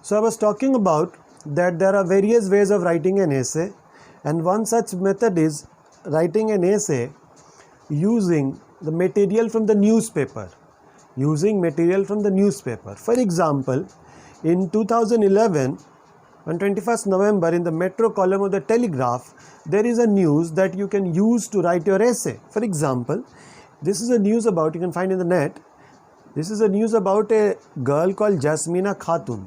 So I was talking about that there are various ways of writing an essay, and one such method is writing an essay using the material from the newspaper. For example, in 2011, on 21st November, in the Metro column of the Telegraph, there is a news that you can use to write your essay. For example, this is a news about, you can find in the net, this is a news about a girl called Jasmina Khatun.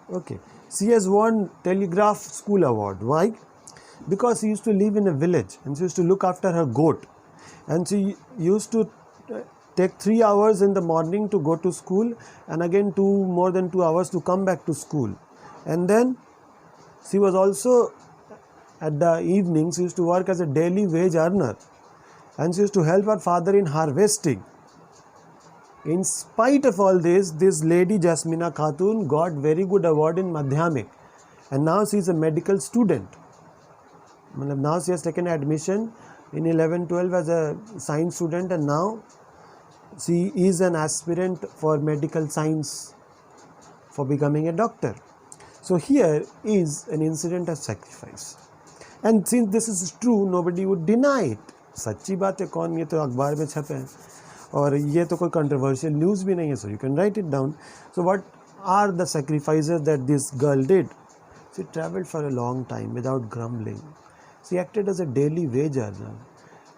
Okay, she has won Telegraph School Award. Why? Because she used to live in a village and she used to look after her goat, and she used to take 3 hours in the morning to go to school, and again more than 2 hours to come back to school. And then she was also, at the evening, she used to work as a daily wage earner, and she used to help her father in harvesting. In spite of all this lady Jasmina Khatun got very good award in Madhyamik, and now she is a medical student. Now she has taken admission in 11-12 as a science student, and now she is an aspirant for medical science for becoming a doctor. So here is an incident of sacrifice, and since this is true, nobody would deny it. सच्ची बात है, कौन, ये तो अखबार में छपे हैं और ये तो कोई controversial news भी नहीं है, so you can write it down. So what are the sacrifices that this girl did? She traveled for a long time without grumbling. She acted as a daily wage earner.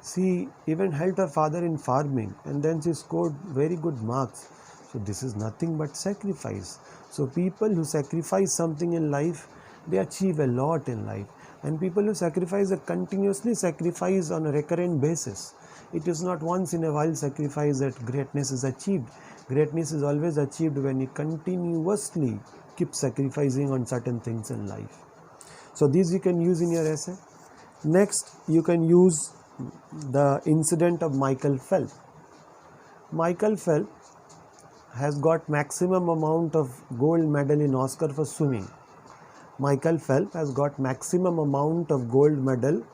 She even helped her father in farming, and then she scored very good marks. So this is nothing but sacrifice. So people who sacrifice something in life, they achieve a lot in life. And people who sacrifice, continuously sacrifice on a recurrent basis. It is not once in a while sacrifice that greatness is achieved. Greatness is always achieved when you continuously keep sacrificing on certain things in life. So these you can use in your essay. Next, you can use the incident of Michael Phelps. Michael Phelps has got maximum amount of gold medal in Oscar for swimming. Michael Phelps has got maximum amount of gold medal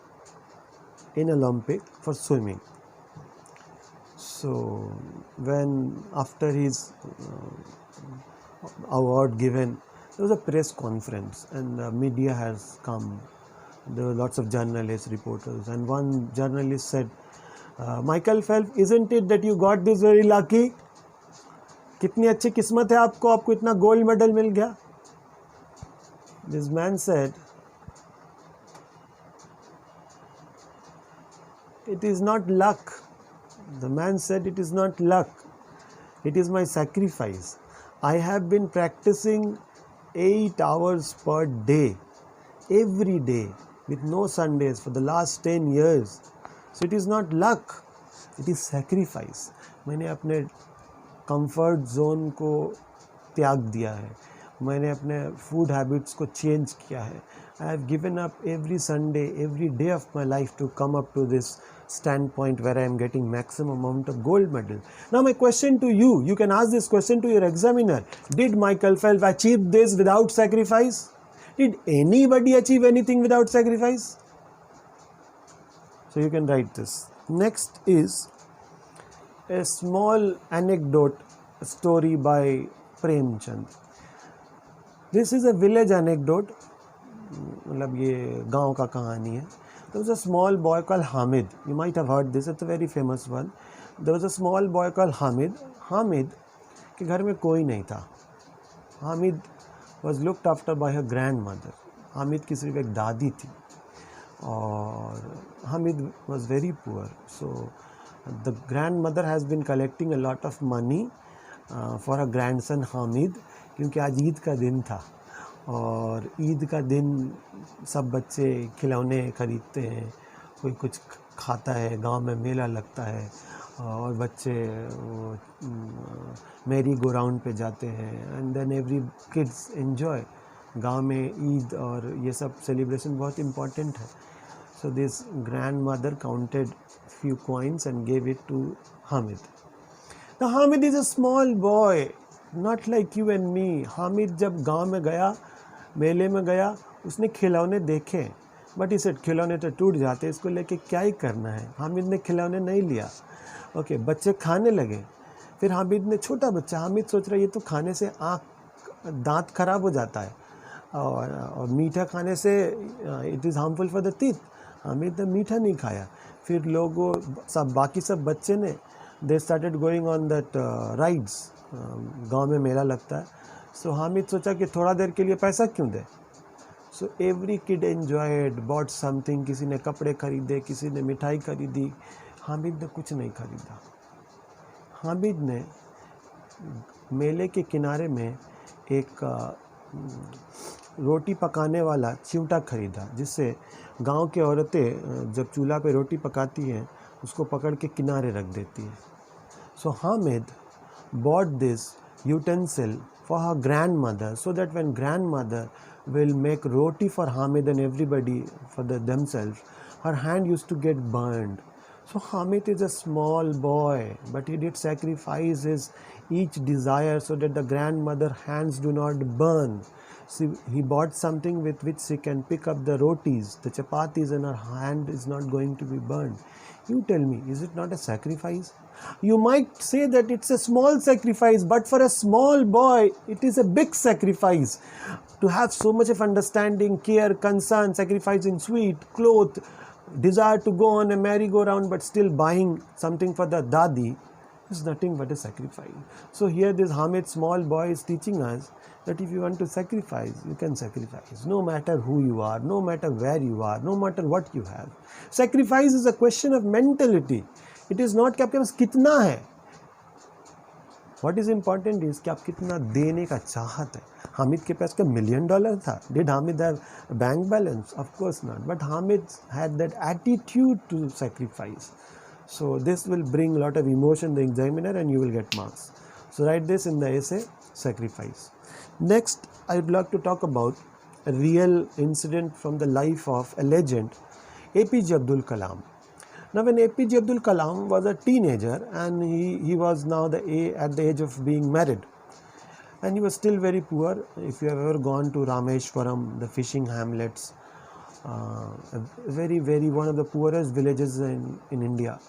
in Olympic for swimming. So when after his award given, there was a press conference, and the media has come. There were lots of journalists, reporters, and one journalist said, Michael Phelps, isn't it that you got this very lucky? कितनी अच्छी किस्मत है आपको इतना gold medal मिल गया. This man said, it is not luck. The man said, it is not luck. It is my sacrifice. I have been practicing 8 hours per day, every day, with no Sundays for the last 10 years. So it is not luck. It is sacrifice. मैंने अपने comfort zone को त्याग दिया है. मैंने अपने food habits को change किया है. I have given up every Sunday, every day of my life to come up to this standpoint where I am getting maximum amount of gold medal. Now my question to you, you can ask this question to your examiner. Did Michael Phelps achieve this without sacrifice? Did anybody achieve anything without sacrifice? So you can write this. Next is a small anecdote, a story by Premchand. This is a village anecdote, मतलब ये गांव का कहानी है. There was a small boy called Hamid. You might have heard this. It's a very famous one. There was a small boy called Hamid. Hamid के घर में कोई नहीं था. Hamid was looked after by her grandmother. Hamid की सिर्फ एक दादी थी और Hamid was very poor. So the grandmother has been collecting a lot of money for her grandson Hamid, क्योंकि आज ईद का दिन था और ईद का दिन सब बच्चे खिलौने खरीदते हैं, कोई कुछ खाता है, गांव में मेला लगता है और बच्चे मैरी गो राउंड पे जाते हैं, and then every kids enjoy. गांव में ईद और ये सब सेलिब्रेशन बहुत इम्पोर्टेंट है. So this grand mother counted few coins and gave it to Hamid. Now Hamid is a small boy, not like you and me. Hamid जब गांव में गया, मेले में गया, उसने खिलौने देखे, बट इसे खिलौने तो टूट जाते, इसको लेके क्या ही करना है. हामिद ने खिलौने नहीं लिया. ओके, बच्चे खाने लगे. फिर हामिद ने, छोटा बच्चा, हामिद सोच रहा है ये तो खाने से आँख दांत खराब हो जाता है, और मीठा खाने से it is harmful for the teeth. Hamid ने मीठा नहीं खाया। फिर लोगों बाकी सब बच्चे ने they started going on that rides, गांव में मेला लगता है। सो हामिद सोचा कि थोड़ा देर के लिए पैसा क्यों दे। So every kid enjoyed, bought something, किसी ने कपड़े खरीदे, किसी ने मिठाई खरीदी। हामिद ने कुछ नहीं खरीदा। हामिद ने मेले के किनारे में एक रोटी पकाने वाला चिमटा खरीदा, जिससे गांव के औरतें जब चूल्हा पे रोटी पकाती हैं उसको पकड़ के किनारे रख देती हैं। सो Hamid bought this utensil for her grandmother, so that when grandmother will make roti for Hamid and everybody for themselves, her hand used to get burned. So Hamid is a small boy, but he did sacrifice his each desire so that the grandmother hands do not burn. So he bought something with which she can pick up the rotis, the chapatis, and her hand is not going to be burned. You tell me, is it not a sacrifice? You might say that it's a small sacrifice, but for a small boy, it is a big sacrifice. To have so much of understanding, care, concern, sacrificing sweet, clothes, desire to go on a merry-go-round, but still buying something for the dadi is nothing but a sacrifice. So here this Hamid small boy is teaching us that if you want to sacrifice, you can sacrifice. No matter who you are, no matter where you are, no matter what you have. Sacrifice is a question of mentality. It is not कि आपके पास कितना है. What is important is कि आप कितना देने का चाहत है. हामिद के पास का $1 million था. Did Hamid have a bank balance? Of course not. But Hamid had that attitude to sacrifice. So this will bring a lot of emotion to the examiner and you will get marks. So write this in the essay, sacrifice. Next, I would like to talk about a real incident from the life of a legend, APJ Abdul Kalam. Now when APJ Abdul Kalam was a teenager and he was now at the age of being married, and he was still very poor. If you have ever gone to Rameshwaram, the fishing hamlets, very one of the poorest villages in India.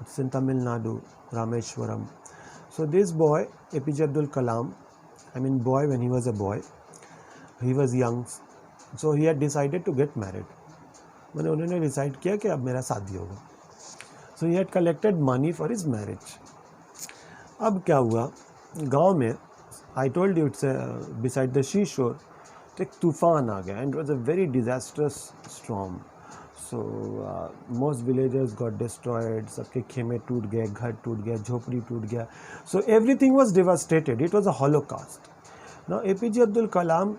It's in Tamil Nadu, Rameshwaram. So this boy, APJ Abdul Kalam, boy when he was a boy, he was young, so he had decided to get married. मैंने उन्होंने decide किया कि अब मेरा शादी होगा. So he had collected money for his marriage. अब क्या हुआ, गांव में, I told you it's beside the seashore, तो एक तूफान आ गया and it was a very disastrous storm. So most villagers got destroyed, सबके खेमे टूट गए, घर टूट गया, झोपड़ी टूट गया. So everything was devastated. It was a holocaust. Now APJ Abdul Kalam,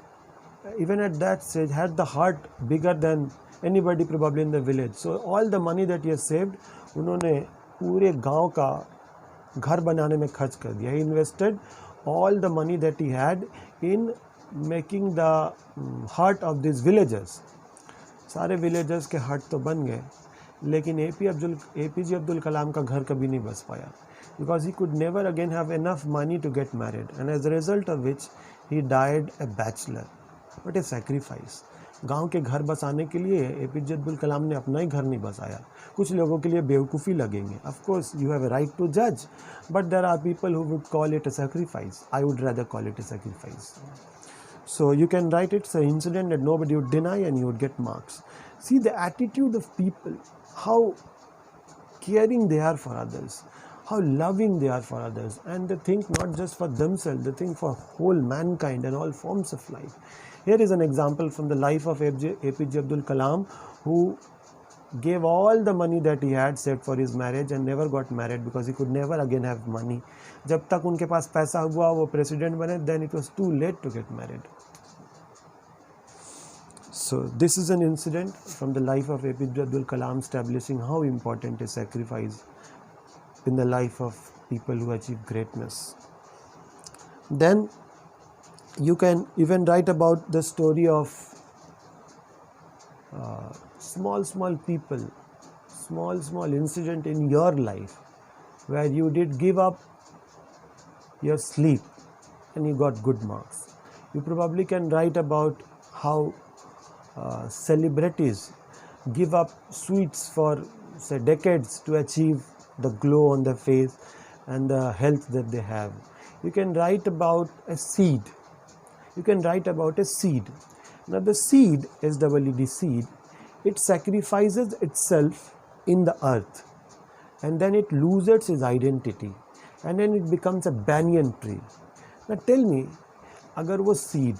even at that stage, had the heart bigger than anybody probably in the village. So all the money that he has saved, उन्होंने पूरे गांव का घर बनाने में खर्च कर दिया. He invested all the money that he had in making the hut of these villagers. सारे villagers के hut तो बन गए, लेकिन APJ Abdul Kalam का घर कभी नहीं बस पाया, because he could never again have enough money to get married, and as a result of which he died a bachelor. What a sacrifice. गांव के घर बसाने के लिए APJ Abdul Kalam ने अपना ही घर नहीं बसाया. कुछ लोगों के लिए बेवकूफ़ी लगेंगे. Of course you have a right to judge, but there are people who would call it a sacrifice. I would rather call it a sacrifice. So you can write it's an incident that nobody would deny and you would get marks. See the attitude of people, how caring they are for others, how loving they are for others, and they think not just for themselves, they think for whole mankind and all forms of life. Here is an example from the life of APJ Abdul Kalam, who gave all the money that he had saved for his marriage and never got married because he could never again have money. जब तक उनके पास पैसा हुआ वो president बने, then it was too late to get married. So this is an incident from the life of APJ Abdul Kalam, establishing how important is sacrifice in the life of people who achieve greatness. Then you can even write about the story of small people, small incident in your life where you did give up your sleep and you got good marks. You probably can write about how celebrities give up sweets for say decades to achieve the glow on their face and the health that they have. You can write about a seed you can write about a seed. Now the seed, SEED seed, it sacrifices itself in the earth and then it loses its identity and then it becomes a banyan tree. Now tell me, अगर वो seed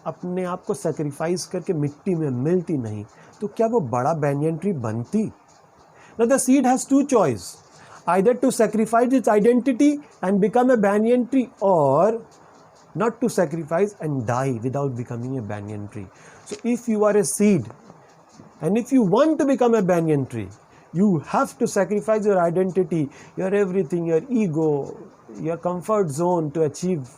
अपने आप को sacrifice करके मिट्टी में मिलती नहीं तो क्या वो बड़ा banyan tree बनती? Now the seed has two choice, either to sacrifice its identity and become a banyan tree or not to sacrifice and die without becoming a banyan tree. So if you are a seed and if you want to become a banyan tree, you have to sacrifice your identity, your everything, your ego, your comfort zone to achieve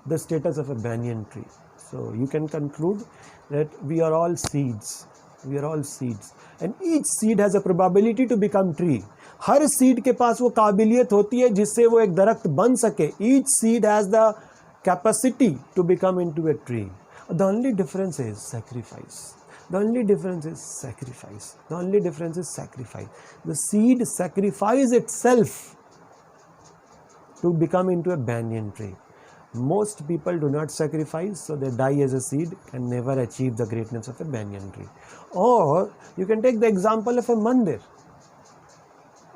the status of a banyan tree. So you can conclude that we are all seeds. We are all seeds. And each seed has a probability to become tree. Her seed के पास वो काबिलियत होती है जिससे वो एक दरख्त बन सके. Each seed has the capacity to become into a tree. The only difference is sacrifice. The only difference is sacrifice. The only difference is sacrifice. The seed sacrifices itself to become into a banyan tree. Most people do not sacrifice, so they die as a seed and never achieve the greatness of a banyan tree. Or you can take the example of a mandir.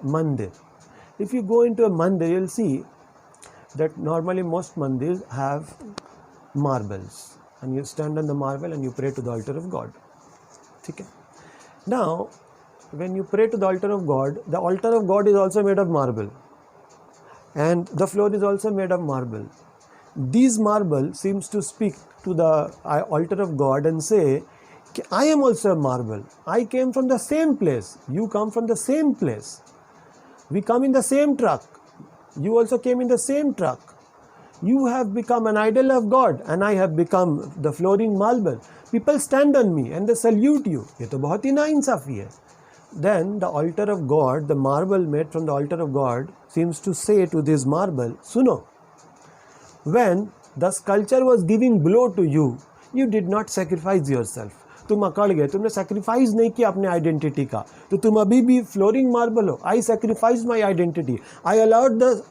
Mandir. If you go into a mandir, you'll see that normally most mandirs have marbles, and you stand on the marble and you pray to the altar of God. Okay. Now, when you pray to the altar of God is also made of marble, and the floor is also made of marble. These marble seems to speak to the altar of God and say, I am also a marble. I came from the same place. You come from the same place. We come in the same truck. You also came in the same truck. You have become an idol of God and I have become the flooring marble. People stand on me and they salute you. ये तो बहुत ही नाइंसाफी है. Then the altar of God, the marble made from the altar of God, seems to say to this marble, Suno, when the sculpture was giving blow to you, you did not sacrifice yourself. तुम अकड़ गए, तुमने sacrifice नहीं किया अपने identity का, तो तुम अभी भी flooring marble हो. I sacrificed my identity. I allowed the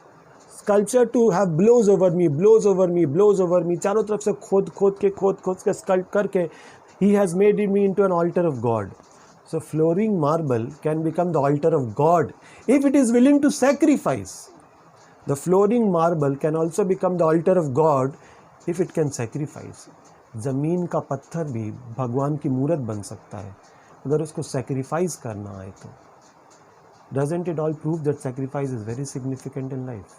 sculpture to have blows over me, blows over me, blows over me. चारों तरफ से खोद के sculpt करके, he has made me into an altar of God. So flooring marble can become the altar of God if it is willing to sacrifice. The flooring marble can also become the altar of God if it can sacrifice. ज़मीन का पत्थर भी भगवान की मूरत बन सकता है अगर उसको sacrifice करना आए तो. Doesn't it all prove that sacrifice is very significant in life?